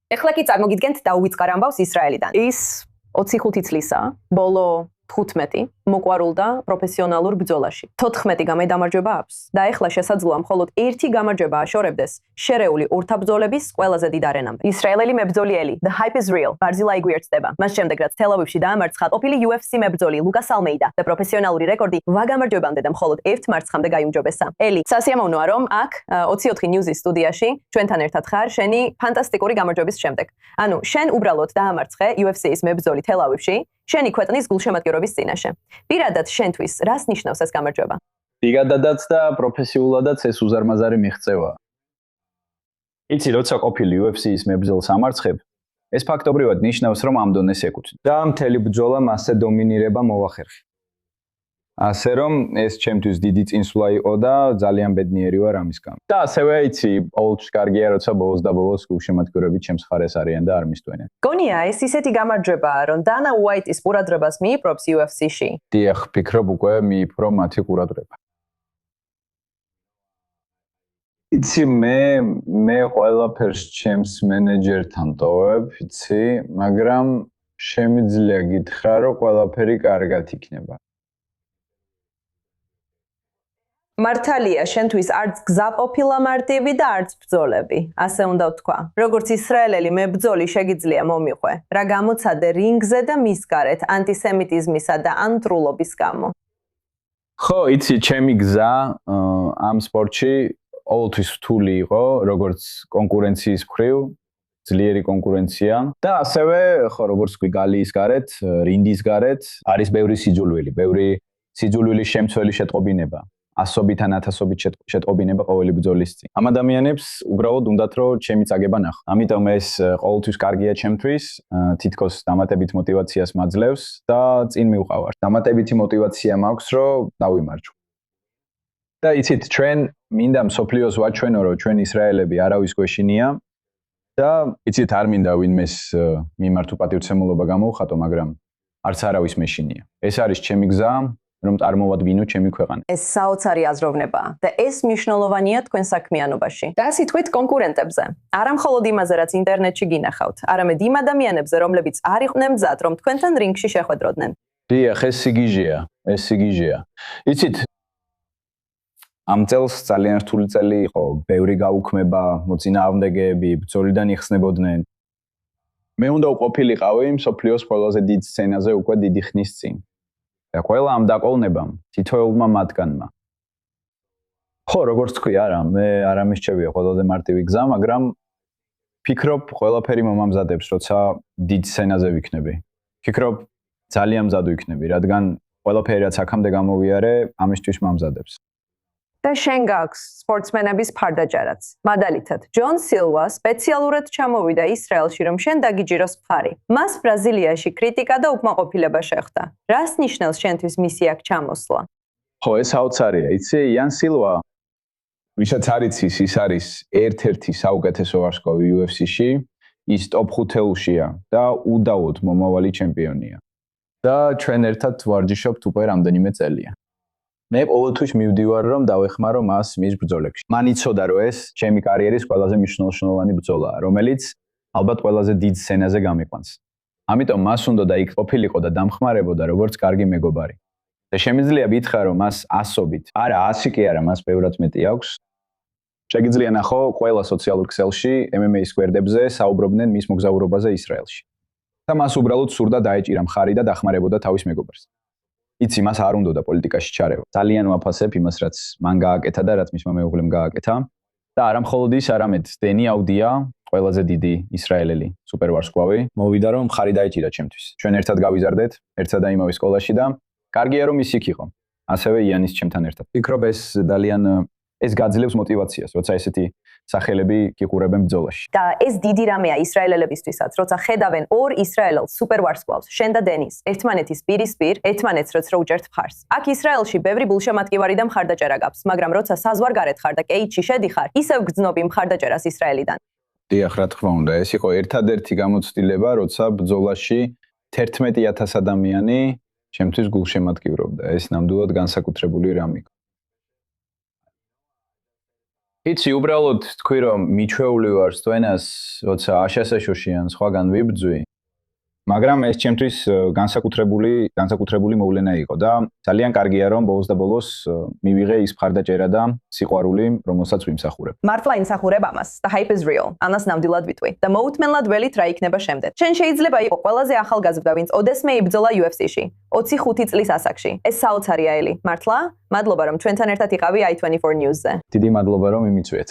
ეხლა კი წარმოგიდგენთ დაუვიწყარ ამბავს ისრაელიდან. ის 25 წლისაა, ბოლო 15 მოყვარულდა პროფესიონალურ ბრძოლაში. 14 გამედამარჯვება აქვს და ეხლა შესაძლოა მხოლოდ ერთი გამარჯვება აშორებდეს შერეული ორთაბრძოლების ყველაზე დიდ არენამდე. ისრაელელი მებრძოლიელი The Hype is Real ბარზილაი გვერდდება. მას შემდეგ რაც თელ-ავივში დაამარცხა ყოფილი UFC მებრძოლი ლუკას ალმეიდა და პროფესიონალური რეკორდი 8 გამარჯვებამდე და მხოლოდ 1 მარცხამდე გაიუმჯობესა. ელი, სასიამოვნოა რომ აქ 24 News-ის სტუდიაში ჩვენთან ერთად ხარ შენი ფანტასტიკური გამარჯვების შემდეგ. ანუ შენ უბრალოდ დაამარცხე UFC-ის მებრძოლი თელ-ავივში. შენი ქვეყნის გულშემატკივრობის წინაშე. პირადად შენთვის რას ნიშნავს ეს გამარჯვება? პირადადაც და პროფესიულადაც ეს უზარმაზარი მიღწევა. იცი, როცა ყოფილი UFC-ის მებრძოლს ამარცხებ, ეს ფაქტობრივად ნიშნავს, რომ ამ დონეს ეკუთვნის. და მთელი ბრძოლა მასზე დომინირება მოვახერხე. ასე რომ ეს ჩემთვის დიდი წინსვლა იყო და ძალიან ბედნიერი ვარ ამის გამო. და ასევე იცი, ყოველთვის კარგია, როცა ბოლოს და ბოლოს გულშემატკივრები ჩემს მხარეს არიან და არ მისდვენენ. გონია ეს ისეთი გამარჯვებაა, რომ დანა უაიტის ყურადღებას მიიპყრობს UFC-ში. დიახ, ფიქრობ უკვე მიიპყრო მათი ყურადღება. იცი, მე ყველაფერს ჩემს მენეჯერთან ტოვებ, იცი, მაგრამ შემიძლია გითხრა, რომ ყველაფერი კარგად იქნება. მართალია, შენთვის არც გზა ყოფილა მარტივი და არც ბრძოლები, ასე უნდა ვთქვა. როგორც ისრაელელი მებრძოლი შეგიძლია მომიყვე, რა გამოცადე რინგზე და მის გარეთ ანტისემიტიზმისა და ანტრულობის გამო. ხო, იცი, ჩემი გზა ამ სპორტში ყოველთვის რთული იყო, როგორც კონკურენციის მხრივ, ძლიერი კონკურენცია და ასევე, ხო, როგორც ვთქვი, გალიის გარეთ, რინდის გარეთ არის ბევრი სიძულვილის შემცველი შეტყობინება. ასობიდან ათასობით შეტყობინება ყოველი ბრძოლის წინ. ამ ადამიანებს უბრალოდ უნდათ რომ ჩემი წაგება ნახო. ამიტომ ეს ყოველთვის კარგია ჩემთვის, თითქოს დამატებით мотиваციას მაძლევს და წინ მივყავარ. დამატებითი мотиваცია მაქვს რომ დავიმარჯვო. და იცით, ჩვენ მინდა მსოფლიოს ვაჩვენო რომ ჩვენ ისრაელები არავის გვეშინია და იცით არ მინდა ვინმეს მიმართ უპატივცემულობა გამოვხატო, მაგრამ არც არავის მეშინია. ეს არის ჩემი გზა. რომ წარმოვადგინო ჩემი ქვეყანა. ეს საოცარი აზროვნებაა და ეს მნიშვნელოვანია თქვენ საქმიანობაში. და სიტყვით კონკურენტებზე. არა მხოლოდ იმაზე, რაც ინტერნეტში გინახავთ, არამედ იმ ადამიანებზე, რომლებიც არ იყვნენ მზად, რომ თქვენთან რინგში შეხვედროდნენ. დიახ, ეს სიგიჟეა. იცით, ამ წელს ძალიან რთული წელი იყო, ბევრი გაუქმება, მოწინააღმდეგეები ბრძოლიდან იხსნებოდნენ. მე უნდა ვყოფილიყავი მსოფლიოს ყველაზე დიდ სცენაზე უკვე დიდი ხნის წინ. და ყველა ამ დაყოლნებამ, თითოეულმა მათგანმა. ხო, როგორც თქვი, არა, მე არ ამისჩევია ყველაზე მარტივი გზა, მაგრამ ფიქრობ, ყველაფერი მომამზადებს, როცა დიდ სცენაზე ვიქნები. ფიქრობ, ძალიან მზად ვიქნები, რადგან ყველაფერი რაც აქამდე გამოვიარე, ამისთვის მომამზადებს. და შენ გაქვს სპორტსმენების ფარდაჭარაც. მაგალითად, ჯონ სილვა სპეციალურად ჩამოვიდა ისრაელში, რომ შენ დაგიჯიროს ფარი. მას ბრაზილიაში კრიტიკა და უკმაყოფილება შეხვდა. რას ნიშნავს შენთვის მისი აქ ჩამოსვლა? ხო, ეს საოცარია. იცი, იან სილვა, ვისაც არ იცის, ის არის ერთ-ერთი საუკეთესო ვარსკვლავი UFC-ში, ის ტოპ 5-ელშია და უდავოდ მომავალი ჩემპიონია. და ჩვენ ერთად ვარჯიშობთ უკვე რამდენიმე წელია. მე ყოველთვის მივდივარ რომ დავეხმარო მას მის ბრძოლებში. მან იცოდა რომ ეს ჩემი კარიერის ყველაზე მნიშვნელოვანი ბრძოლაა, რომელიც ალბათ ყველაზე დიდ სცენაზე გამიყვანს. ამიტომ მას უნდა და იქ ყოფილიყო და დამხმარებოდა როგორც კარგი მეგობარი. და შემიძლია ვითხრა რომ მას ასობით, არა 100 კი არა, მას ბევრად მეტი აქვს. შეგიძლია ნახო ყველა სოციალურ ქსელში MMA-ის გვერდებზე საუბრობდნენ მის მოგზაურობაზე ისრაელში. და მას უბრალოდ სურდა დაეჭირა მხარი და დახმარებოდა თავის მეგობარს. იცი, მას არ უნდა პოლიტიკაში ჩარევა. ძალიან ვაფასებ იმას, რაც მან გააკეთა და რაც მისმა მეუღლემ გააკეთა. და არა მხოლოდ ის, არამედ დენი აუდია, ყველაზე დიდი ისრაელელი სუპერვარსკვლავი, მოვიდა რომ მხარი დაეჭირა ჩემთვის. ჩვენ ერთად გავიზარდეთ, ერთსა და იმავე სკოლაში და კარგია რომ ის იქ იყო. ასევე იანის ჩემთან ერთად. ფიქრობ ეს გაძლევს мотиваციას, როცა ესეთი სახელები გიყურებენ ბრძოლაში. და ეს დიდი რამეა ისრაელებისთვისაც, როცა ხედავენ ორ ისრაელელს სუპერვარსკვლავს, შენ და დენის, ერთმანეთის პირისპირ, ერთმანეთს როც რო უჭერთ მხარს. აქ ისრაელში ბევრი გულშემატკივარი და მხარდაჭერა გაქვს, მაგრამ როცა საზღვარგარეთ ხარ და კეიჯში შედიხარ, ისევ გძნობი მხარდაჭერას ისრაელიდან. დიახ, რა თქმა უნდა, ეს იყო ერთადერთი გამოცდილება, როცა ბრძოლაში 11,000 ადამიანი ჩემთვის გულშემატკივრობდა. ეს ნამდვილად განსაკუთრებული რამ იყო. იცი, უბრალოდ თქვი რომ მიჩვეული ვარ სტვენას, როცა აშასაშოში ან სხვაგან ვიბძვი. მაგრამ ეს ჩემთვის განსაკუთრებული მოვლენა იყო და ძალიან კარგია რომ ბოლოს და ბოლოს მივიღე ის მხარდაჭერა და სიყვარული, რომელსაც ვიმსახურებ. მართლა იმსახურებ ამას. The hype is real. ანას ნამდვილად ვიტყვი. და მოუთმენლად ველით რა იქნება შემდეგ. შენ შეიძლება იყო ყველაზე ახალგაზრდა, ვინც ოდესმე იბრძოლა UFC-ში, 25 წლის ასაკში. ეს საოცარია ელი. მართლა? მადლობა რომ ჩვენთან ერთად იყავი i24 News-ზე. დიდი მადლობა რომ იმიწვიეთ.